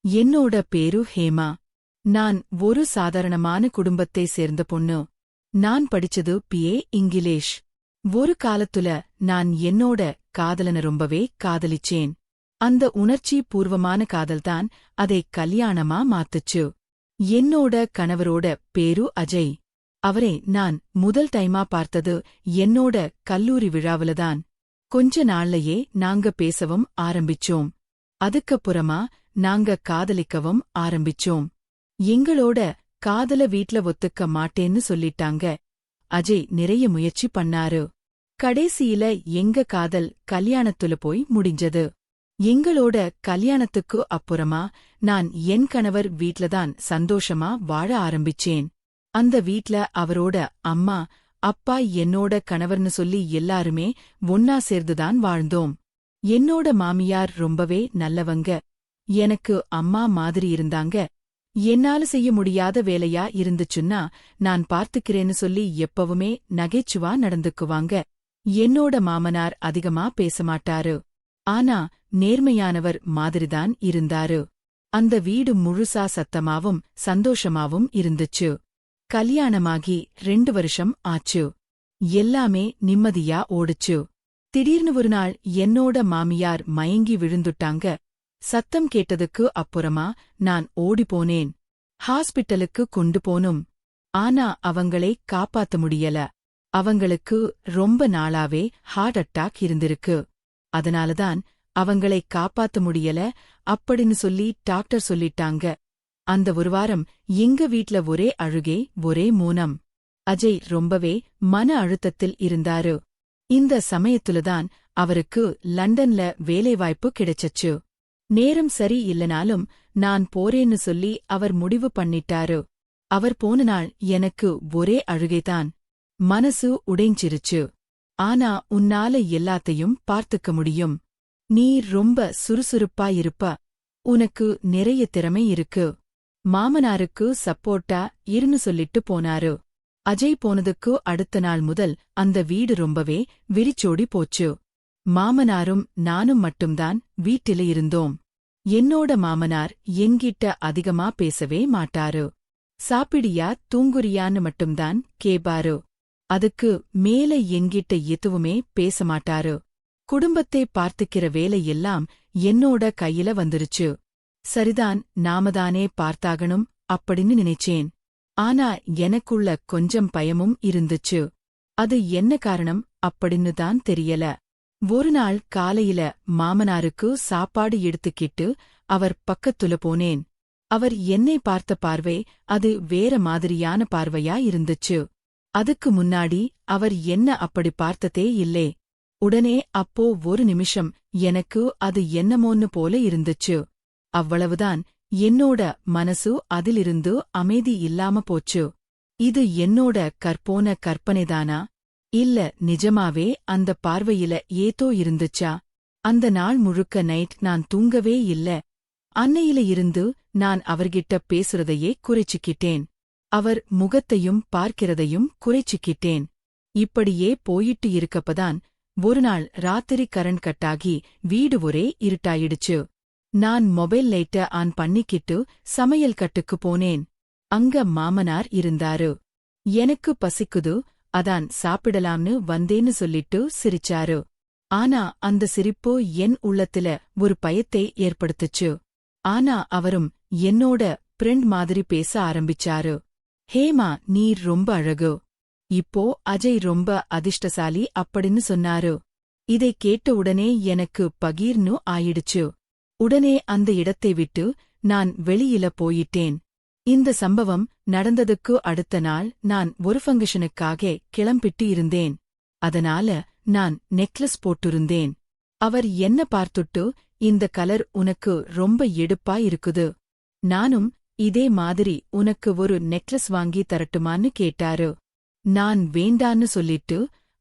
என்னோட பேரு ஹேமா. நான் ஒரு சாதாரணமான குடும்பத்தை சேர்ந்த பொண்ணு. நான் படிச்சது பிஏ இங்கிலீஷ். ஒரு காலத்துல நான் என்னோட காதலன ரொம்பவே காதலிச்சேன். அந்த உணர்ச்சி பூர்வமான காதல்தான் அதை கல்யாணமா மாத்துச்சு. என்னோட கணவரோட பேரு அஜய். அவரை நான் முதல் டைமா பார்த்தது என்னோட கல்லூரி விழாவுலதான். கொஞ்ச நாள்லயே நாங்க பேசவும் ஆரம்பிச்சோம். அதுக்கப்புறமா நாங்க காதலிக்கவும் ஆரம்பிச்சோம். எங்களோட காதல வீட்ல ஒத்துக்க மாட்டேன்னு சொல்லிட்டாங்க. அஜய் நிறைய முயற்சி பண்ணாரு. கடைசியில எங்க காதல் கல்யாணத்துல போய் முடிஞ்சது. எங்களோட கல்யாணத்துக்கு அப்புறமா நான் என் கணவர் வீட்லதான் சந்தோஷமா வாழ ஆரம்பிச்சேன். அந்த வீட்ல அவரோட அம்மா அப்பா என்னோட கணவர்னு சொல்லி எல்லாருமே ஒன்னா சேர்ந்துதான் வாழ்ந்தோம். என்னோட மாமியார் ரொம்பவே நல்லவங்க. எனக்கு அம்மா மாதிரி இருந்தாங்க. என்னால செய்ய முடியாத வேலையா இருந்துச்சுன்னா நான் பார்த்துக்கிறேன்னு சொல்லி எப்பவுமே நகைச்சுவா நடந்துக்குவாங்க. என்னோட மாமனார் அதிகமா பேசமாட்டாரு. ஆனா நேர்மையானவர் மாதிரிதான் இருந்தாரு. அந்த வீடு முழுசா சத்தமாவும் சந்தோஷமாவும் இருந்துச்சு. கல்யாணமாகி 2 வருஷம் ஆச்சு. எல்லாமே நிம்மதியா ஓடுச்சு. திடீர்னு ஒரு நாள் என்னோட மாமியார் மயங்கி விழுந்துட்டாங்க. சத்தம் கேட்டதுக்கு அப்புறமா நான் ஓடிப்போனேன். ஹாஸ்பிட்டலுக்கு கொண்டு போனும். ஆனா அவங்களை காப்பாத்த முடியல. அவங்களுக்கு ரொம்ப நாளாவே ஹார்ட் அட்டாக் இருந்திருக்கு. அதனாலதான் அவங்களை காப்பாத்த முடியல அப்படின்னு சொல்லி டாக்டர் சொல்லிட்டாங்க. அந்த ஒரு வாரம் எங்க வீட்ல ஒரே அழுகை, ஒரே மௌனம். அஜய் ரொம்பவே மன அழுத்தத்தில் இருந்தாரு. இந்த சமயத்துலதான் அவருக்கு லண்டன்ல வேலைவாய்ப்பு கிடைச்சச்சு. நேரம் சரி இல்லனாலும் நான் போறேன்னு சொல்லி அவர் முடிவு பண்ணிட்டாரு. அவர் போன நாள் எனக்கு ஒரே அழுகைதான். மனசு உடைஞ்சிருச்சு. ஆனா உன்னால எல்லாத்தையும் பார்த்துக்க முடியும். நீ ரொம்ப சுறுசுறுப்பா இருப்ப. உனக்கு நிறைய திறமை இருக்கு. மாமனாருக்கு சப்போர்ட்டா இருன்னு சொல்லிட்டு போனாரு. அஜய் போனதுக்கு அடுத்த நாள் முதல் அந்த வீடு ரொம்பவே விரிச்சோடி போச்சு. மாமனாரும் நானும் மட்டும்தான் வீட்டில இருந்தோம். என்னோட மாமனார் என்கிட்ட அதிகமா பேசவே மாட்டாரு. சாப்பிடியா தூங்குறியான்னு மட்டும்தான் கேப்பாரு. அதுக்கு மேல என்கிட்ட எதுவுமே பேச மாட்டாரு. குடும்பத்தை பார்த்துக்கிற வேலையெல்லாம் என்னோட கையில வந்துருச்சு. சரிதான், நாமதானே பார்த்தாகணும் அப்படின்னு நினைச்சேன். ஆனா எனக்குள்ள கொஞ்சம் பயமும் இருந்துச்சு. அது என்ன காரணம் அப்படின்னு தான் தெரியல. ஒரு நாள் காலையில மாமனாருக்கு சாப்பாடு எடுத்துக்கிட்டு அவர் பக்கத்துல போனேன். அவர் என்னை பார்த்த பார்வை அது வேற மாதிரியான பார்வையா இருந்துச்சு. அதுக்கு முன்னாடி அவர் என்ன அப்படி பார்த்ததே இல்லே. உடனே அப்போ ஒரு நிமிஷம் எனக்கு அது என்னமோன்னு போல இருந்துச்சு. அவ்வளவுதான். என்னோட மனசு அதிலிருந்து அமைதி இல்லாம போச்சு. இது என்னோட கற்பனைதானா? இல்ல நிஜமாவே அந்த பார்வையில ஏதோ இருந்துச்சா? அந்த நாள் முழுக்க நைட் நான் தூங்கவே இல்ல. அன்னையில இருந்து நான் அவர்கிட்ட பேசுறதையே குறைச்சிக்கிட்டேன். அவர் முகத்தையும் பார்க்கிறதையும் குறைச்சிக்கிட்டேன். இப்படியே போயிட்டு இருக்கப்பதான் ஒரு நாள் ராத்திரி கரண்ட் கட்டாகி வீடு ஒரே இருட்டாயிடுச்சு. நான் மொபைல் லைட்ட ஆன் பண்ணிக்கிட்டு சமையல் கட்டுக்கு போனேன். அங்க மாமனார் இருந்தாரு. எனக்கு பசிக்குது, அதான் சாப்பிடலாம்னு வந்தேன்னு சொல்லிட்டு சிரிச்சாரு. ஆனா அந்த சிரிப்பு என் உள்ளத்துல ஒரு பயத்தை ஏற்படுத்துச்சு. ஆனா அவரும் என்னோட ஃப்ரெண்ட் மாதிரி பேச ஆரம்பிச்சாரு. ஹேமா, நீ ரொம்ப அழகு. இப்போ அஜய் ரொம்ப அதிர்ஷ்டசாலி அப்படின்னு சொன்னாரு. இதை கேட்ட உடனே எனக்கு பகீர்னு ஆயிடுச்சு. உடனே அந்த இடத்தை விட்டு நான் வெளியில போயிட்டேன். இந்த சம்பவம் நடந்ததுக்கு அடுத்த நாள் நான் ஒரு ஃபங்க்ஷனுக்காக கிளம்பிட்டு இருந்தேன். அதனால நான் நெக்லஸ் போட்டிருந்தேன். அவர் என்ன பார்த்துட்டு, இந்த கலர் உனக்கு ரொம்ப எடுப்பா இருக்குது. நானும் இதே மாதிரி உனக்கு ஒரு நெக்லஸ் வாங்கி தரட்டுமான்னு கேட்டாரு. நான் வேண்டான்னு சொல்லிட்டு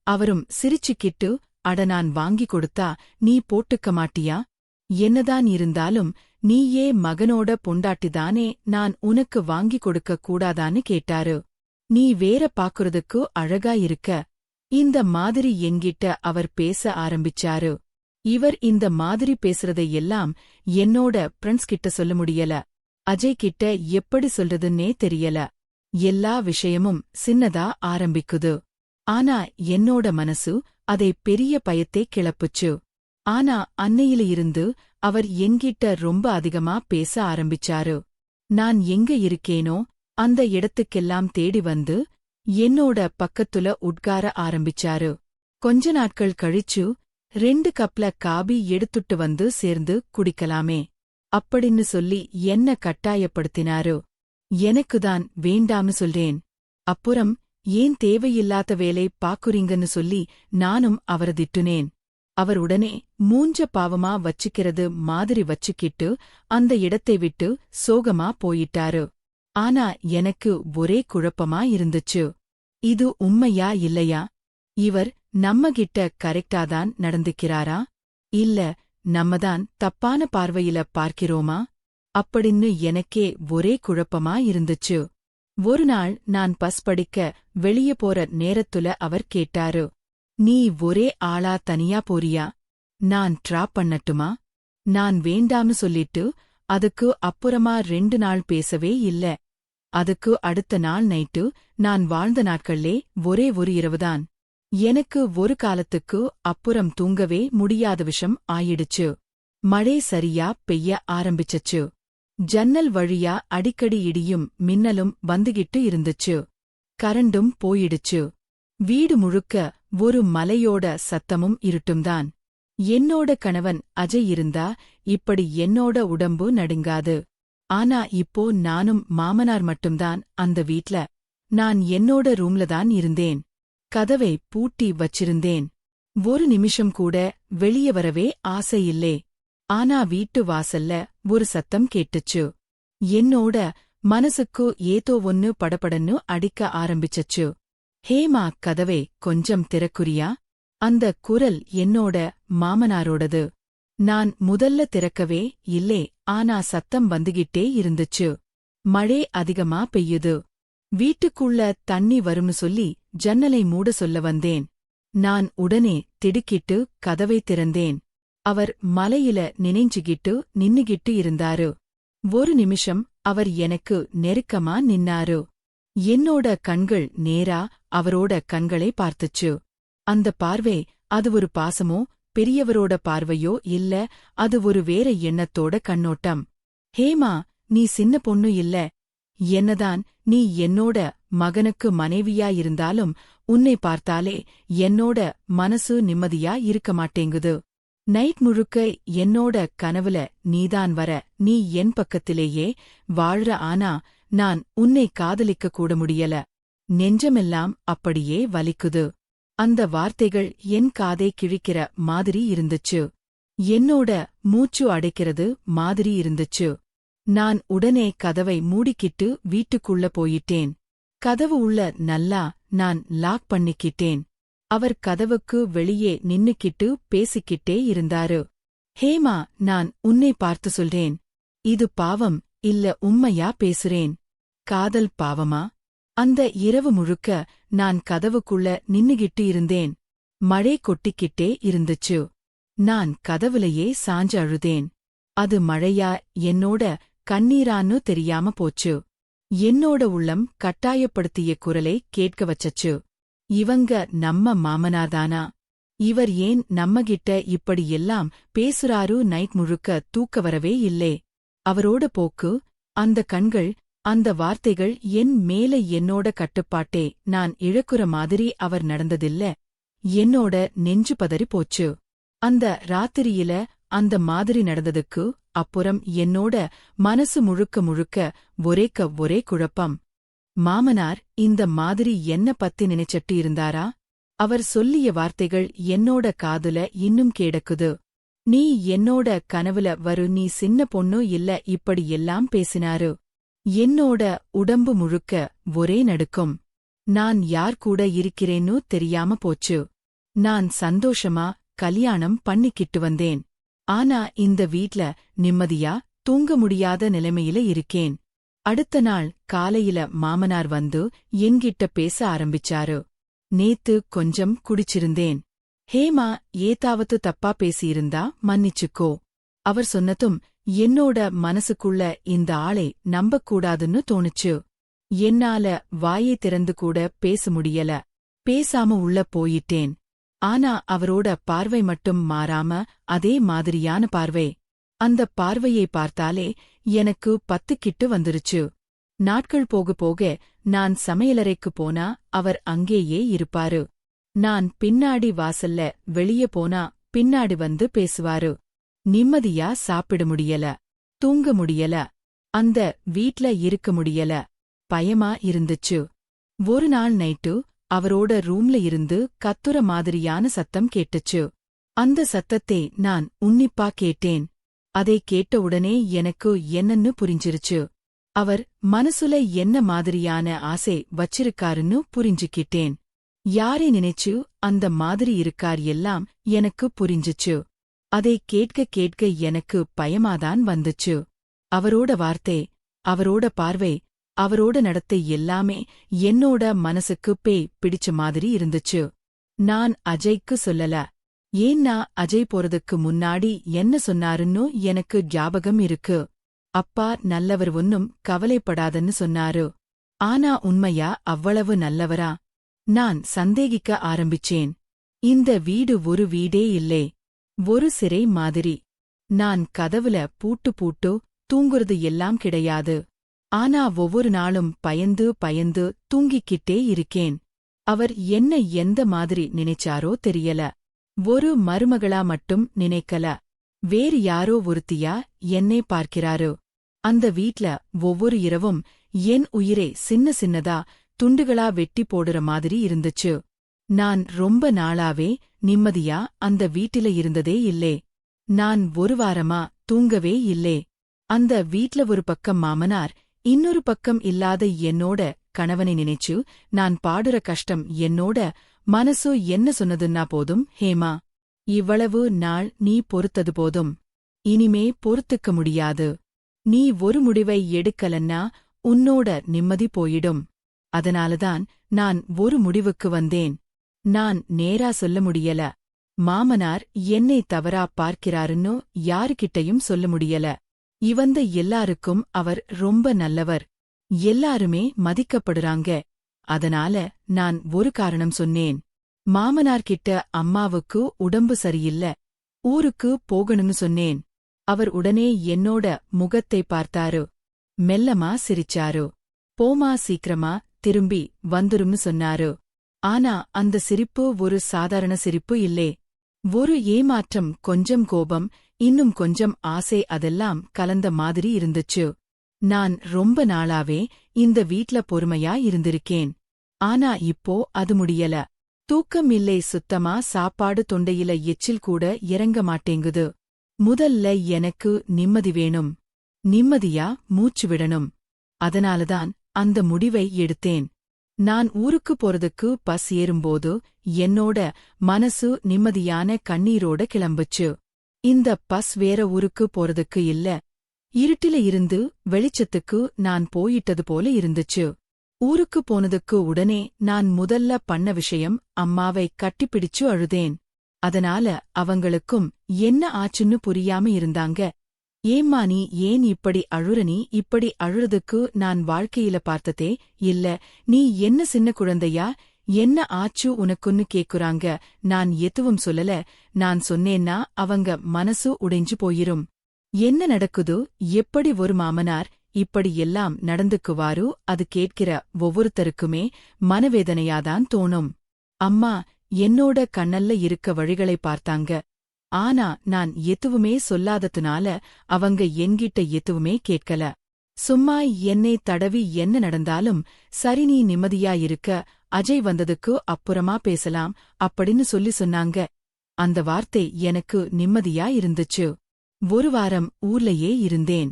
அவரும் சிரிச்சுக்கிட்டு, அட நான் வாங்கி கொடுத்தா நீ போட்டுக்க மாட்டியா? என்னதான் இருந்தாலும் நீயே மகனோட பொண்டாட்டிதானே, நான் உனக்கு வாங்கி கொடுக்க கூடாதான்னு கேட்டாரு. நீ வேற பாக்குறதுக்கு அழகா இருக்க. இந்த மாதிரி என்கிட்ட அவர் பேச ஆரம்பிச்சாரு. இவர் இந்த மாதிரி பேசுறதை எல்லாம் என்னோட ஃப்ரெண்ட்ஸ் கிட்ட சொல்ல முடியல. அஜய் கிட்ட எப்படி சொல்றதுன்னே தெரியல. எல்லா விஷயமும் சின்னதா ஆரம்பிக்குது. ஆனா என்னோட மனசு அதை பெரிய பயத்தை கிளப்புச்சு. ஆனா அன்னையில இருந்து அவர் என்கிட்ட ரொம்ப அதிகமா பேச ஆரம்பிச்சாரு. நான் எங்க இருக்கேனோ அந்த இடத்துக்கெல்லாம் தேடி வந்து என்னோட பக்கத்துல உட்கார ஆரம்பிச்சாரு. கொஞ்ச நாட்கள் கழிச்சு 2 கப்ல காபி எடுத்துட்டு வந்து சேர்ந்து குடிக்கலாமே அப்படின்னு சொல்லி என்ன கட்டாயப்படுத்தினாரு. எனக்குதான் வேண்டாம்னு சொல்றேன். அப்புறம் ஏன் தேவையில்லாத வேலை பாக்குறீங்கன்னு சொல்லி நானும் அவரை திட்டுனேன். அவர் உடனே மூஞ்ச பாவமா வச்சுக்கிறது மாதிரி வச்சுக்கிட்டு அந்த இடத்தை விட்டு சோகமா போயிட்டாரு. ஆனா எனக்கு ஒரே குழப்பமா இருந்துச்சு. இது உண்மையா இல்லையா? இவர் நம்மகிட்ட கரெக்டாதான் நடந்துக்கிறாரா? இல்ல நம்மதான் தப்பான பார்வையில பார்க்கிறோமா? அப்படின்னு எனக்கே ஒரே குழப்பமா இருந்துச்சு. ஒரு நாள் நான் பஸ் படிக்க வெளிய போற நேரத்துல அவர் கேட்டாரு, நீ ஒரே ஆளா தனியா போறியா? நான் டிராப் பண்ணட்டுமா? நான் வேண்டாம்னு சொல்லிட்டு அதுக்கு அப்புறமா 2 நாள் பேசவே இல்ல. அதுக்கு அடுத்த நாள் நைட்டு நான் வாழ்ந்த நாட்கள்லே ஒரே ஒரு இரவுதான். எனக்கு ஒரு காலத்துக்கு அப்புறம் தூங்கவே முடியாத விஷம் ஆயிடுச்சு. மழை சரியா பெய்ய ஆரம்பிச்சச்சு. ஜன்னல் வழியா அடிக்கடி இடியும் மின்னலும் வந்துகிட்டு இருந்துச்சு. கரண்டும் போயிடுச்சு. வீடு முழுக்க ஒரு மலையோட சத்தமும் இருட்டும்தான். என்னோட கணவன் அஜய் இருந்தா இப்படி என்னோட உடம்பு நடுங்காது. ஆனா இப்போ நானும் மாமனார் மட்டும்தான் அந்த வீட்ல. நான் என்னோட ரூம்லதான் இருந்தேன். கதவை பூட்டி வச்சிருந்தேன். ஒரு நிமிஷம் கூட வெளிய வரவே ஆசையில்லே. ஆனா வீட்டு வாசல்ல ஒரு சத்தம் கேட்டுச்சு. என்னோட மனசுக்கு ஏதோ ஒன்னு படபடன்னு அடிக்க ஆரம்பிச்சச்சு. ஹேமா, கதவை கொஞ்சம் திறக்குறியா? அந்த குரல் என்னோட மாமனாரோடது. நான் முதல்ல திறக்கவே இல்லே. ஆனா சத்தம் வந்துகிட்டே இருந்துச்சு. மழை அதிகமா பெய்யுது. வீட்டுக்குள்ள தண்ணி வரும்னு சொல்லி ஜன்னலை மூட சொல்ல வந்தேன். நான் உடனே திடுக்கிட்டு கதவை திறந்தேன். அவர் மலையில நினைஞ்சுகிட்டு நின்னுகிட்டு இருந்தாரு. ஒரு நிமிஷம் அவர் எனக்கு நெருக்கமா நின்னாரு. என்னோட கண்கள் நேரா அவரோட கண்களை பார்த்துச்சு. அந்த பார்வை, அது ஒரு பாசமோ பெரியவரோட பார்வையோ இல்ல, அது ஒரு வேற எண்ணத்தோட கண்ணோட்டம். ஹேமா, நீ சின்ன பொண்ணு இல்ல. என்னதான் நீ என்னோட மகனுக்கு மனைவியா இருந்தாலும் உன்னை பார்த்தாலே என்னோட மனசு நிம்மதியா இருக்க மாட்டேங்குது. நைட் முழுக்க என்னோட கனவுல நீதான் வர, நீ என் பக்கத்திலேயே வாழ்ற. ஆனா நான் உன்னை காதலிக்க கூட முடியல. நெஞ்சமெல்லாம் அப்படியே வலிக்குது. அந்த வார்த்தைகள் என் காதை கிழிக்கிற மாதிரி இருந்துச்சு. என்னோட மூச்சு அடைக்கிறது மாதிரி இருந்துச்சு. நான் உடனே கதவை மூடிக்கிட்டு வீட்டுக்குள்ள போயிட்டேன். கதவு உள்ள நல்லா நான் லாக் பண்ணிக்கிட்டேன். அவர் கதவுக்கு வெளியே நின்னுக்கிட்டு பேசிக்கிட்டே இருந்தாரு. ஹேமா, நான் உன்னை பார்த்து சொல்றேன். இது பாவம் இல்ல, உண்மையா பேசுறேன். காதல் பாவமா? அந்த இரவு முழுக்க நான் கதவுக்குள்ள நின்னுகிட்டு இருந்தேன். மழை கொட்டிக்கிட்டே இருந்துச்சு. நான் கதவுலையே சாஞ்சு அழுதேன். அது மழையா என்னோட கண்ணீரான்னு தெரியாம போச்சு. என்னோட உள்ளம் கட்டாயப்படுத்திய குரலை கேட்க வச்சச்சு. இவங்க நம்ம மாமனார்தானா? இவர் ஏன் நம்மகிட்ட இப்படியெல்லாம் பேசுறாரு? நைட் முழுக்க தூக்க வரவே இல்லே. அவரோட போக்கு, அந்த கண்கள், அந்த வார்த்தைகள், என் மேல என்னோட கட்டுப்பாட்டே நான் இழக்குற மாதிரி அவர் நடந்ததில்ல. என்னோட நெஞ்சு பதறி போச்சு. அந்த ராத்திரியில அந்த மாதிரி நடந்ததுக்கு அப்புறம் என்னோட மனசு முழுக்க முழுக்க ஒரே குழப்பம். மாமனார் இந்த மாதிரி என்ன பத்தி நினைச்சிட்டு இருந்தாரா? அவர் சொல்லிய வார்த்தைகள் என்னோட காதுல இன்னும் கேடக்குது. நீ என்னோட கனவுல வரு, நீ சின்ன பொண்ணு இல்ல, இப்படி எல்லாம் பேசினாரு. என்னோட உடம்பு முழுக்க ஒரே நடுக்கம். நான் யார் கூட இருக்கிறேன்னு தெரியாம போச்சு. நான் சந்தோஷமா கல்யாணம் பண்ணிக்கிட்டு வந்தேன். ஆனா இந்த வீட்ல நிம்மதியா தூங்க முடியாத நிலைமையில இருக்கேன். அடுத்த நாள் காலையில மாமனார் வந்து என்கிட்ட பேச ஆரம்பிச்சாரு. நேத்து கொஞ்சம் குடிச்சிருந்தேன். ஹேமா ஏதாவது தப்பா பேசியிருந்தா மன்னிச்சுக்கோ. அவர் சொன்னதும் என்னோட மனசுக்குள்ள இந்த ஆளை நம்பக்கூடாதுன்னு தோணுச்சு. என்னால வாயை திறந்து கூட பேச முடியல. பேசாம உள்ள போயிட்டேன். ஆனா அவரோட பார்வை மட்டும் மாறாம அதே மாதிரியான பார்வை. அந்த பார்வையை பார்த்தாலே எனக்கு பத்துக்கிட்டு வந்துருச்சு. நாட்கள் போக போக நான் சமையலறைக்கு போனா அவர் அங்கேயே இருப்பாரு. நான் பின்னாடி வாசல்ல வெளியே போனா பின்னாடி வந்து பேசுவாரு. நிம்மதியா சாப்பிட முடியல, தூங்க முடியல, அந்த வீட்ல இருக்க முடியல. பயமா இருந்துச்சு. ஒரு நாள் நைட்டு அவரோட ரூம்ல இருந்து கத்துற மாதிரியான சத்தம் கேட்டுச்சு. அந்த சத்தத்தை நான் உன்னிப்பா கேட்டேன். அதை கேட்டவுடனே எனக்கு என்னன்னு புரிஞ்சிருச்சு. அவர் மனசுல என்ன மாதிரியான ஆசை வச்சிருக்காருன்னு புரிஞ்சுக்கிட்டேன். யாரை நினைச்சு அந்த மாதிரி இருக்கார் எல்லாம் எனக்கு புரிஞ்சுச்சு. அதை கேட்க கேட்க எனக்கு பயமாதான் வந்துச்சு. அவரோட வார்த்தை, அவரோட பார்வை, அவரோட நடத்தை எல்லாமே என்னோட மனசுக்கு பேய் பிடிச்ச மாதிரி இருந்துச்சு. நான் அஜய்க்கு சொல்லல. ஏன்னா அஜய் போறதுக்கு முன்னாடி என்ன சொன்னாருன்னு எனக்கு ஞாபகம் இருக்கு. அப்பா நல்லவர், ஒன்னும் கவலைப்படாதன்னு சொன்னாரு. ஆனா உண்மையா அவ்வளவு நல்லவரா? நான் சந்தேகிக்க ஆரம்பிச்சேன். இந்த வீடு ஒரு வீடே இல்லே, ஒரு சிறை மாதிரி. நான் கதவுல பூட்டு தூங்குறது எல்லாம் கிடையாது. ஆனா ஒவ்வொரு நாளும் பயந்து பயந்து தூங்கிக்கிட்டே இருக்கேன். அவர் என்ன எந்த மாதிரி நினைச்சாரோ தெரியல. ஒரு மருமகளா மட்டும் நினைக்கல. வேறு யாரோ ஒருத்தியா என்னை பார்க்கிறாரு. அந்த வீட்ல ஒவ்வொரு இரவும் என் உயிரை சின்ன சின்னதா துண்டுகளா வெட்டி போடுற மாதிரி இருந்துச்சு. நான் ரொம்ப நாளாவே நிம்மதியா அந்த வீட்டில இருந்ததே இல்லே. நான் ஒரு வாரமா தூங்கவே இல்லே. அந்த வீட்ல ஒரு பக்கம் மாமனார், இன்னொரு பக்கம் இல்லாத என்னோட கணவனை நினைச்சு நான் பாடுற கஷ்டம் என்னோட மனசு என்ன சொன்னதுன்னா, போதும் ஹேமா, இவ்வளவு நாள் நீ பொறுத்தது போதும். இனிமே பொறுத்துக்க முடியாது. நீ ஒரு முடிவை எடுக்கலன்னா உன்னோட நிம்மதி போயிடும். அதனாலதான் நான் ஒரு முடிவுக்கு வந்தேன். நான் நேரா சொல்ல முடியல. மாமனார் என்னை தவறா பார்க்கிறாருன்னு யாருக்கிட்டையும் சொல்ல முடியல. இவந்த எல்லாருக்கும் அவர் ரொம்ப நல்லவர். எல்லாருமே மதிக்கப்படுறாங்க. அதனால நான் ஒரு காரணம் சொன்னேன். மாமனார்கிட்ட அம்மாவுக்கு உடம்பு சரியில்ல, ஊருக்கு போகணும்னு சொன்னேன். அவர் உடனே என்னோட முகத்தை பார்த்தாரு. மெல்லமா சிரிச்சாரு. போமா, சீக்கிரமா திரும்பி வந்துரும்னு சொன்னாரு. ஆனா அந்த சிரிப்பு ஒரு சாதாரண சிரிப்பு இல்லே. ஒரு ஏமாற்றம், கொஞ்சம் கோபம், இன்னும் கொஞ்சம் ஆசை, அதெல்லாம் கலந்த மாதிரி இருந்துச்சு. நான் ரொம்ப நாளாவே இந்த வீட்ல பொறுமையா இருந்திருக்கேன். ஆனா இப்போ அது முடியல. தூக்கம் இல்லை, சுத்தமா சாப்பாடு தொண்டையில எச்சில் கூட இறங்க மாட்டேங்குது. முதல்ல எனக்கு நிம்மதி வேணும். நிம்மதியா மூச்சு விடணும். அதனாலதான் அந்த முடிவை எடுத்தேன். நான் ஊருக்கு போறதுக்கு பஸ் ஏறும்போது என்னோட மனசு நிம்மதியான கண்ணீரோட கிளம்புச்சு. இந்த பஸ் வேற ஊருக்கு போறதுக்கு இல்ல. இருட்டில இருந்து வெளிச்சத்துக்கு நான் போயிட்டது போல இருந்துச்சு. ஊருக்கு போனதுக்கு உடனே நான் முதல்ல பண்ண விஷயம், அம்மாவை கட்டிப்பிடிச்சு அழுதேன். அதனால அவங்களுக்கும் என்ன ஆச்சுன்னு புரியாம இருந்தாங்க. ஏம்மா நீ ஏன் இப்படி அழுற? நீ இப்படி அழுறதுக்கு நான் வாழ்க்கையில பார்த்ததே இல்ல. நீ என்ன சின்ன குழந்தையா? என்ன ஆச்சு உனக்குன்னு கேக்குறாங்க. நான் எதுவும் சொல்லல. நான் சொன்னேன்னா அவங்க மனசு உடைஞ்சு போயிரும். என்ன நடக்குது? எப்படி ஒரு மாமனார் இப்படி எல்லாம் நடந்துக்குவாரு? அது கேட்கிற ஒவ்வொருத்தருக்குமே மனவேதனையாதான் தோணும். அம்மா என்னோட கண்ணல்ல இருக்க வழிகளை பார்த்தாங்க. ஆனா நான் எதுவுமே சொல்லாததுனால அவங்க என்கிட்ட எதுவுமே கேட்கல. சும்மா என்னை தடவி என்ன நடந்தாலும் சரி, நீ நிம்மதியா இருக்க, அஜய் வந்ததுக்கு அப்புறமா பேசலாம் அப்படின்னு சொன்னாங்க. அந்த வார்த்தை எனக்கு நிம்மதியா இருந்துச்சு. ஒரு வாரம் ஊர்லயே இருந்தேன்.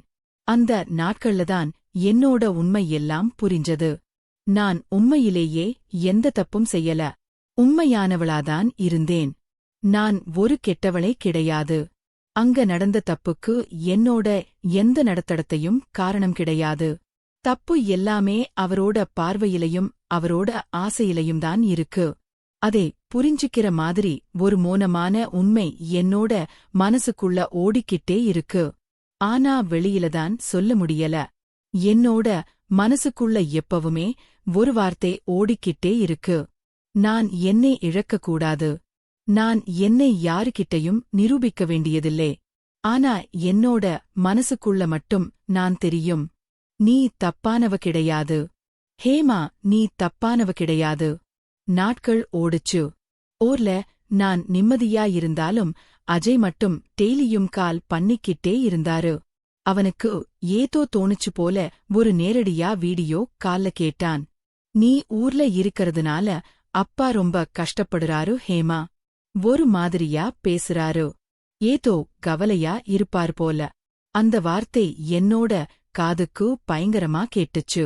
அந்த நாட்கள்லதான் என்னோட உண்மை எல்லாம் புரிஞ்சது. நான் உண்மையிலேயே எந்த தப்பும் செய்யல. உண்மையானவளாதான் இருந்தேன். நான் ஒரு கெட்டவளே கிடையாது. அங்க நடந்த தப்புக்கு என்னோட எந்த நடத்தடத்தையும் காரணம் கிடையாது. தப்பு எல்லாமே அவரோட பார்வையிலையும் அவரோட ஆசையிலையும் தான் இருக்கு. அதை புரிஞ்சுக்கிற மாதிரி ஒரு மோனமான உண்மை என்னோட மனசுக்குள்ள ஓடிக்கிட்டே இருக்கு. ஆனா வெளியிலதான் சொல்ல முடியல. என்னோட மனசுக்குள்ள எப்பவுமே ஒரு வார்த்தை ஓடிக்கிட்டே இருக்கு. நான் என்னை இழக்கக்கூடாது. நான் என்னை யாருக்கிட்டையும் நிரூபிக்க வேண்டியதில்லை. ஆனா என்னோட மனசுக்குள்ள மட்டும் நான் தெரியும். நீ தப்பானவ கிடையாது ஹேமா, நீ தப்பானவ கிடையாது. நாட்கள் ஓடுச்சு. ஓர்ல நான் நிம்மதியாயிருந்தாலும் அஜய் மட்டும் டெய்லியும் கால் பண்ணிக்கிட்டே இருந்தாரு. அவனுக்கு ஏதோ தோணுச்சு போல ஒரு நேரடியா வீடியோ கால்ல கேட்டான். நீ ஊர்ல இருக்கறதுனால அப்பா ரொம்ப கஷ்டப்படுறாரு ஹேமா. ஒரு மாதிரியா பேசுறாரு. ஏதோ கவலையா இருப்பார் போல. அந்த வார்த்தை என்னோட காதுக்கு பயங்கரமா கேட்டுச்சு.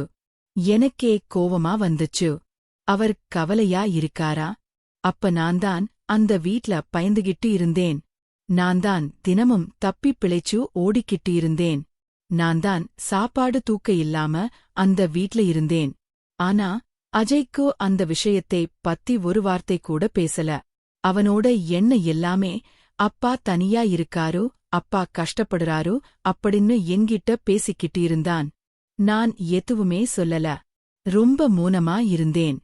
எனக்கே கோவமா வந்துச்சு. அவர் கவலையா இருக்காரா? அப்ப நான்தான் அந்த வீட்ல பயந்துகிட்டு இருந்தேன். நான்தான் தினமும் தப்பிப் பிழைச்சு ஓடிக்கிட்டு இருந்தேன். நான்தான் சாப்பாடு தூக்க இல்லாம அந்த வீட்ல இருந்தேன். ஆனா அஜய்க்கு அந்த விஷயத்தை பத்தி ஒரு வார்த்தை கூட பேசல. அவனோட எண்ண எல்லாமே அப்பா தனியா இருக்காரு, அப்பா கஷ்டப்படுறாரு அப்படின்னு என்கிட்ட பேசிக்கிட்டு இருந்தான். நான் எதுவுமே சொல்லல. ரொம்ப மௌனமா இருந்தேன்.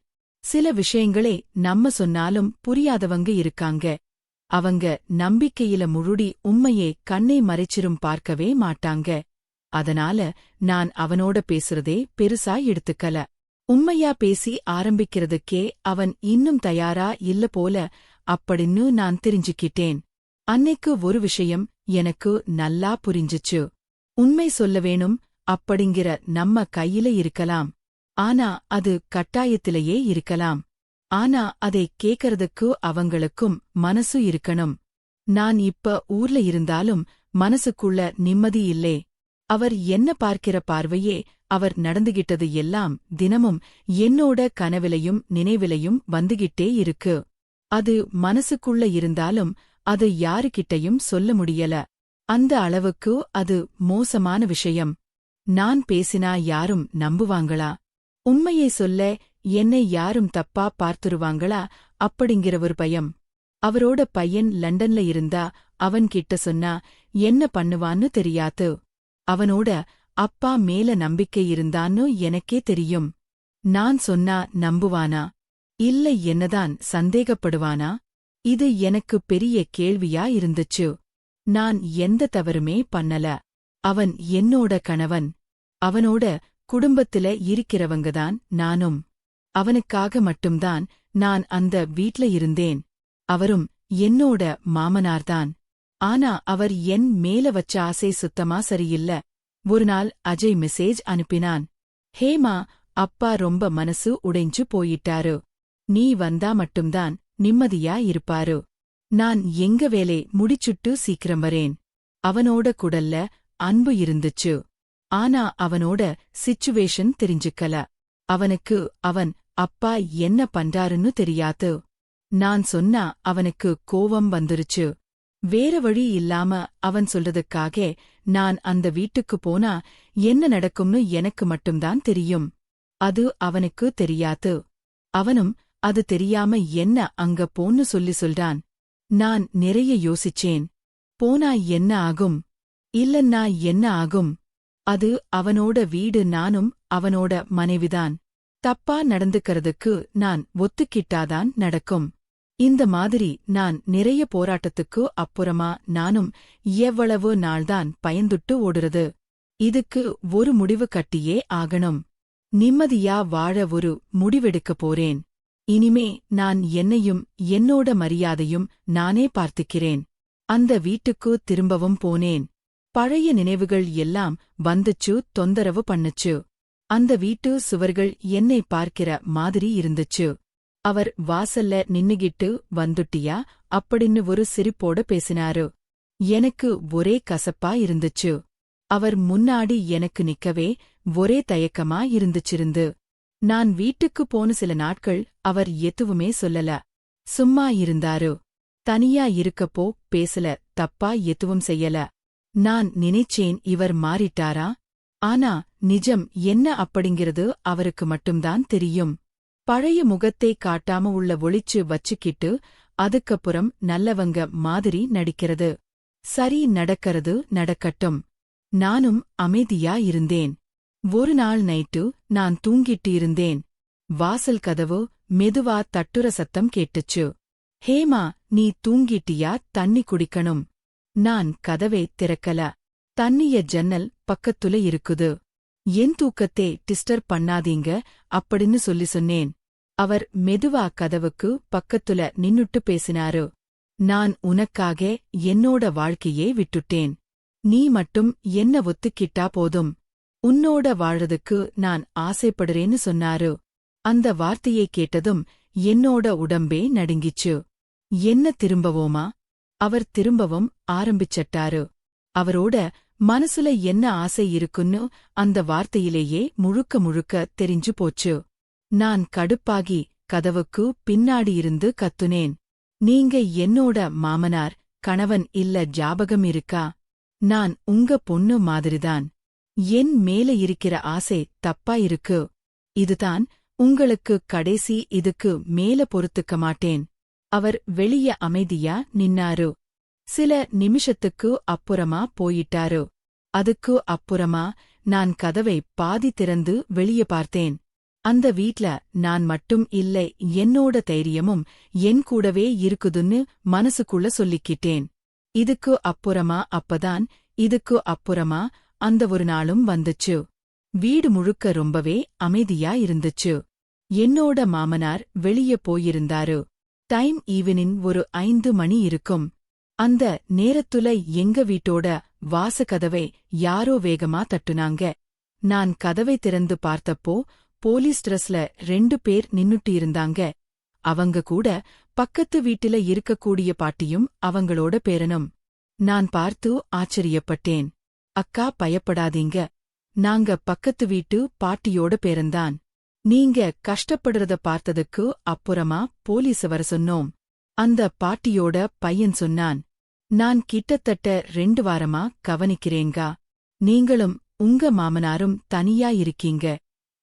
சில விஷயங்களே நம்ம சொன்னாலும் புரியாதவங்க இருக்காங்க. அவங்க நம்பிக்கையில முழுடி உண்மையே கண்ணை மறைச்சிரும் பார்க்கவே மாட்டாங்க. அதனால நான் அவனோட பேசுறதே பெருசா எடுத்துக்கல. உண்மையா பேசி ஆரம்பிக்கிறதுக்கே அவன் இன்னும் தயாரா இல்ல போல அப்படின்னு நான் தெரிஞ்சுக்கிட்டேன். அன்னைக்கு ஒரு விஷயம் எனக்கு நல்லா புரிஞ்சுச்சு. உண்மை சொல்ல வேணும் அப்படிங்கிற நம்ம கையில இருக்கலாம். ஆனா அது கட்டாயத்திலேயே இருக்கலாம். ஆனா அதை கேக்கறதுக்கு அவங்களுக்கும் மனசு இருக்கணும். நான் இப்ப ஊர்ல இருந்தாலும் மனசுக்குள்ள நிம்மதி இல்லே. அவர் என்ன பார்க்கிற பார்வையே, அவர் நடந்துகிட்டது எல்லாம் தினமும் என்னோட கனவிலையும் நினைவிலையும் வந்துகிட்டே இருக்கு. அது மனசுக்குள்ள இருந்தாலும் அது யாருக்கிட்டையும் சொல்ல முடியல. அந்த அளவுக்கு அது மோசமான விஷயம். நான் பேசினா யாரும் நம்புவாங்களா? உண்மையை சொல்ல என்னை யாரும் தப்பா பார்த்துருவாங்களா அப்படிங்கிற ஒரு பயம். அவரோட பையன் லண்டன்ல இருந்தா அவன்கிட்ட சொன்னா என்ன பண்ணுவான்னு தெரியாது. அவனோட அப்பா மேல நம்பிக்கை இருந்தான்னு எனக்கே தெரியும். நான் சொன்னா நம்புவானா? இல்லை என்னதான் சந்தேகப்படுவானா? இது எனக்கு பெரிய கேள்வியா இருந்துச்சு. நான் எந்த தவறுமே பண்ணல. அவன் என்னோட கணவன். அவனோட குடும்பத்தில இருக்கிறவங்கதான் நானும். அவனுக்காக மட்டும்தான் நான் அந்த வீட்ல இருந்தேன். அவரும் என்னோட மாமனார்தான். ஆனா அவர் என் மேல வச்ச ஆசை சுத்தமா சரியில்ல. ஒரு நாள் அஜய் மெசேஜ் அனுப்பினான். ஹேமா, அப்பா ரொம்ப மனசு உடைஞ்சு போயிட்டாரு. நீ வந்தா மட்டும்தான் நிம்மதியா இருப்பாரு. நான் எங்க வேலை முடிச்சுட்டு சீக்கிரம் வரேன். அவனோட குடல்ல அன்பு இருந்துச்சு. ஆனா அவனோட சிச்சுவேஷன் தெரிஞ்சுக்கல. அவனுக்கு அவன் அப்பா என்ன பண்றாருன்னு தெரியாது. நான் சொன்னா அவனுக்கு கோவம் வந்துருச்சு. வேற வழி இல்லாம அவன் சொல்றதுக்காக நான் அந்த வீட்டுக்கு போனா என்ன நடக்கும்னு எனக்கு மட்டும்தான் தெரியும். அது அவனுக்கு தெரியாது. அவனும் அது தெரியாம என்ன அங்க போன்னு சொல்றான். நான் நிறைய யோசிச்சேன். போனா என்ன ஆகும்? இல்லன்னா என்ன ஆகும்? அது அவனோட வீடு, நானும் அவனோட மனைவிதான். தப்பா நடந்துக்கிறதுக்கு நான் ஒத்துக்கிட்டாதான் நடக்கும். இந்த மாதிரி நான் நிறைய போராட்டத்துக்கு அப்புறமா நானும் எவ்வளவு நாள்தான் பயந்துட்டு ஓடுறது. இதுக்கு ஒரு முடிவு கட்டியே ஆகணும். நிம்மதியா வாழ ஒரு முடிவெடுக்கப் போறேன். இனிமே நான் என்னையும் என்னோட மரியாதையும் நானே பார்த்துக்கிறேன். அந்த வீட்டுக்கு திரும்பவும் போனேன். பழைய நினைவுகள் எல்லாம் வந்துச்சு, தொந்தரவு பண்ணுச்சு. அந்த வீட்டு சுவர்கள் என்னை பார்க்கிற மாதிரி இருந்துச்சு. அவர் வாசல்ல நின்னுகிட்டு வந்துட்டியா அப்படின்னு ஒரு சிரிப்போட பேசினாரு. எனக்கு ஒரே கசப்பா இருந்துச்சு. அவர் முன்னாடி எனக்கு நிக்கவே ஒரே தயக்கமா இருந்துச்சிருந்து. நான் வீட்டுக்கு போன சில நாட்கள் அவர் எதுவுமே சொல்லல. சும்மா இருந்தாரு. தனியா இருக்கப்போ பேசல, தப்பா எதுவும் செய்யல. நான் நினைச்சேன் இவர் மாறிட்டாரா? ஆனா நிஜம் என்ன அப்படிங்கிறது அவருக்கு மட்டும்தான் தெரியும். பழைய முகத்தை காட்டாம உள்ள ஒளிச்சு வச்சுக்கிட்டு அதுக்கப்புறம் நல்லவங்க மாதிரி நடிக்கிறது. சரி, நடக்கிறது நடக்கட்டும். நானும் அமைதியா இருந்தேன். ஒரு நாள் நைட்டு நான் தூங்கிட்டு இருந்தேன். வாசல் கதவு மெதுவா தட்டுற சத்தம் கேட்டுச்சு. ஹேமா, நீ தூங்கிட்டியா? தண்ணி குடிக்கணும். நான் கதவை திறக்கல. தண்ணிய ஜன்னல் பக்கத்துல இருக்குது. என் தூக்கத்தை டிஸ்டர்ப் பண்ணாதீங்க அப்படின்னு சொன்னேன். அவர் மெதுவா கதவுக்கு பக்கத்துல நின்னுட்டு பேசினாரு. நான் உனக்காக என்னோட வாழ்க்கையே விட்டுட்டேன். நீ மட்டும் என்ன ஒத்துக்கிட்டா போதும். உன்னோட வாழறதுக்கு நான் ஆசைப்படுறேன்னு சொன்னாரு. அந்த வார்த்தையை கேட்டதும் என்னோட உடம்பே நடுங்கிச்சு. என்ன திரும்பவோமா? அவர் திரும்பவும் ஆரம்பிச்சட்டாரு. அவரோட மனசுல என்ன ஆசை இருக்குன்னு அந்த வார்த்தையிலேயே முழுக்க முழுக்க தெரிஞ்சு போச்சு. நான் கடுப்பாகி கதவுக்கு பின்னாடியிருந்து கத்துனேன். நீங்க என்னோட மாமனார், கணவன் இல்ல, ஜாபகம் இருக்கா? நான் உங்க பொண்ணு மாதிரிதான். என் மேல இருக்கிற ஆசை தப்பா இருக்கு. இதுதான் உங்களுக்கு கடைசி. இதுக்கு மேல பொறுத்துக்க மாட்டேன். அவர் வெளிய அமைதியா நின்னாரு. சில நிமிஷத்துக்கு அப்புறமா போயிட்டாரு. அதுக்கு அப்புறமா நான் கதவை பாதி திறந்து வெளிய பார்த்தேன். அந்த வீட்ல நான் மட்டும் இல்லை, என்னோட தைரியமும் என் கூடவே இருக்குதுன்னு மனசுக்குள்ள சொல்லிக்கிட்டேன். இதுக்கு அப்புறமா அந்த ஒரு நாளும் வந்துச்சு. வீடு முழுக்க ரொம்பவே அமைதியா இருந்துச்சு. என்னோட மாமனார் வெளிய போயிருந்தாரு. டைம் ஈவினிங் ஒரு 5 மணி இருக்கும். அந்த நேரத்துல எங்க வீட்டோட வாசக்கதவை யாரோ வேகமா தட்டுனாங்க. நான் கதவை திறந்து பார்த்தப்போ போலீஸ் ட்ரெஸ்ல 2 பேர் நின்னுட்டு இருந்தாங்க. அவங்க கூட பக்கத்து வீட்டுல இருக்கக்கூடிய பாட்டியும் அவங்களோட பேரனும். நான் பார்த்து ஆச்சரியப்பட்டேன். அக்கா, பயப்படாதீங்க. நாங்க பக்கத்து வீட்டு பாட்டியோட பேரன்தான். நீங்க கஷ்டப்படுறத பார்த்ததுக்கு அப்புறமா போலீஸ வர சொன்னோம். அந்த பாட்டியோட பையன் சொன்னான். நான் கிட்டத்தட்ட 2 வாரமா கவனிக்கிறேங்கா. நீங்களும் உங்க மாமனாரும் தனியா இருக்கீங்க.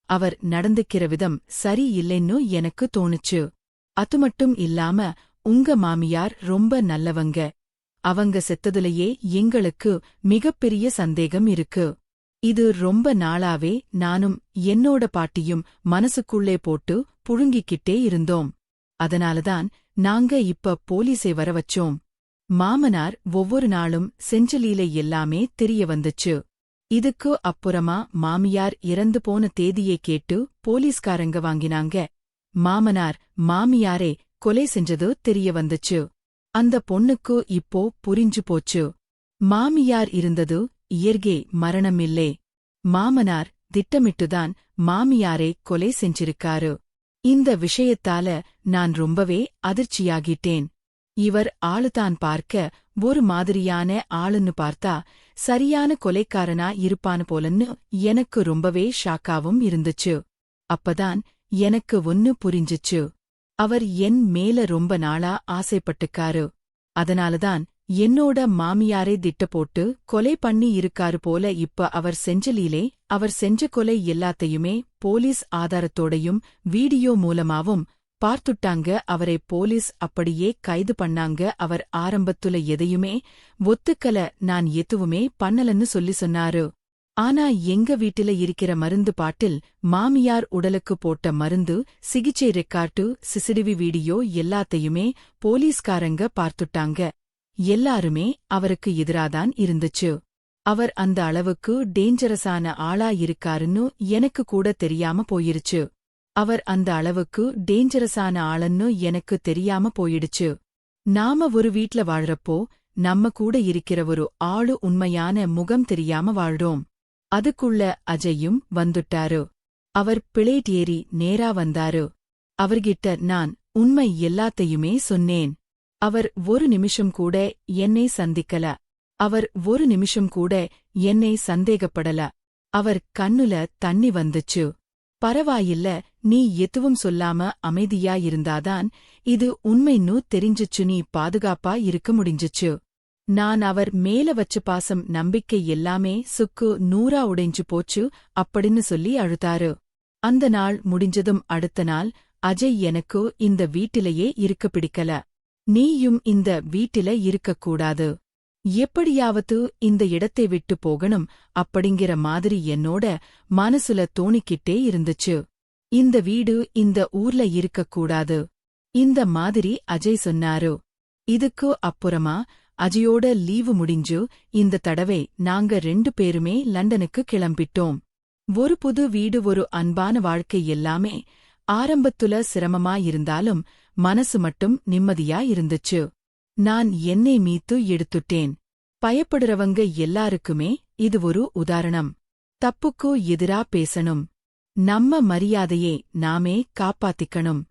அவர் நடந்துக்கிற விதம் சரியில்லைன்னு எனக்கு தோணுச்சு. அது மட்டும் இல்லாம உங்க மாமியார் ரொம்ப நல்லவங்க. அவங்க செத்ததுலயே எங்களுக்கு மிகப்பெரிய சந்தேகம் இருக்கு. இது ரொம்ப நாளாவே நானும் என்னோட பாட்டியும் மனசுக்குள்ளே போட்டு புழுங்கிக்கிட்டே இருந்தோம். அதனாலதான் நாங்க இப்ப போலீஸை வர வச்சோம். மாமனார் ஒவ்வொரு நாளும் செஞ்ச லீலை எல்லாமே தெரிய வந்துச்சு. இதுக்கு அப்புறமா மாமியார் இறந்து போன தேதியை கேட்டு போலீஸ்காரங்க வாங்கினாங்க. மாமனார் மாமியாரே கொலை செஞ்சது தெரிய வந்துச்சு. அந்த பொண்ணுக்கு இப்போ புரிஞ்சு போச்சு. மாமியார் இருந்தது இயற்கை மரணமில்லே. மாமனார் திட்டமிட்டுதான் மாமியாரை கொலை செஞ்சிருக்காரு. இந்த விஷயத்தால நான் ரொம்பவே அதிர்ச்சியாகிட்டேன். இவர் ஆளுதான் பார்க்க ஒரு மாதிரியான ஆளுன்னு பார்த்தா சரியான கொலைக்காரனா இருப்பான போலன்னு எனக்கு ரொம்பவே ஷாக்காவும் இருந்துச்சு. அப்பதான் எனக்கு ஒன்னு புரிஞ்சுச்சு. அவர் என் மேல ரொம்ப நாளா ஆசைப்பட்டுக்காரு. அதனாலதான் என்னோட மாமியாரை திட்ட போட்டு கொலை பண்ணி இருக்காரு போல. இப்ப அவர் செஞ்சலீலே அவர் செஞ்ச கொலை எல்லாத்தையுமே போலீஸ் ஆதாரத்தோடையும் வீடியோ மூலமாவும் பார்த்துட்டாங்க. அவரை போலீஸ் அப்படியே கைது பண்ணாங்க. அவர் ஆரம்பத்துல எதையுமே ஒத்துக்கல. நான் எதுவுமே பண்ணலன்னு சொன்னாரு. ஆனா எங்க வீட்டுல இருக்கிற மருந்து பாட்டில், மாமியார் உடலுக்கு போட்ட மருந்து, சிகிச்சை ரெக்கார்டு, சிசிடிவி வீடியோ எல்லாத்தையுமே போலீஸ்காரங்க பார்த்துட்டாங்க. எல்லாருமே அவருக்கு எதிராதான் இருந்துச்சு. அவர் அந்த அளவுக்கு டேஞ்சரஸான ஆளா இருக்காருன்னு எனக்கு கூட தெரியாம போயிருச்சு. அவர் அந்த அளவுக்கு டேஞ்சரஸான ஆளன்னு எனக்கு தெரியாம போயிடுச்சு. நாம ஒரு வீட்ல வாழறப்போ நம்ம கூட இருக்கிற ஒரு ஆளு உண்மையான முகம் தெரியாம வாழ்றோம். அதுக்குள்ள அஜயும் வந்துட்டாரு. அவர் பிளேட் ஏறி நேரா வந்தாரு. அவர்கிட்ட நான் உண்மை எல்லாத்தையுமே சொன்னேன். அவர் ஒரு நிமிஷம் கூட என்னை சந்திக்கல. அவர் ஒரு நிமிஷம் கூட என்னை சந்தேகப்படல. அவர் கண்ணுல தண்ணி வந்துச்சு. பரவாயில்ல, நீ எதுவும் சொல்லாம அமைதியா இருந்தாதான் இது உண்மைன்னு தெரிஞ்சுச்சு. நீ பாதுகாப்பா இருக்க முடிஞ்சுச்சு. நான் அவர் மேல வச்ச பாசம், நம்பிக்கை எல்லாமே சுக்கு நூறா உடைஞ்சு போச்சு அப்படின்னு சொல்லி அழுதாரு. அந்த நாள் முடிஞ்சதும் அடுத்த நாள் அஜய் எனக்கு இந்த வீட்டிலேயே இருக்க பிடிக்கல. நீயும் இந்த வீட்டில இருக்கக்கூடாது. எப்படியாவது இந்த இடத்தை விட்டு போகணும் அப்படிங்கிற மாதிரி என்னோட மனசுல தோணிக்கிட்டே இருந்துச்சு. இந்த வீடு இந்த ஊர்ல இருக்கக்கூடாது. இந்த மாதிரி அஜய் சொன்னாரு. இதுக்கு அப்புறமா அஜயோட லீவு முடிஞ்சு இந்த தடவை நாங்க 2 பேருமே லண்டனுக்கு கிளம்பிட்டோம். ஒரு புது வீடு, ஒரு அன்பான வாழ்க்கை, எல்லாமே ஆரம்பத்துல சிரமமா இருந்தாலும் மனசு மட்டும் நிம்மதியா இருந்துச்சு. நான் என்னை மீத்து எடுத்துட்டேன். பயப்படுறவங்க எல்லாருக்குமே இது ஒரு உதாரணம். தப்புக்கு எதிரா பேசணும். நம்ம மரியாதையை நாமே காப்பாத்திக்கணும்.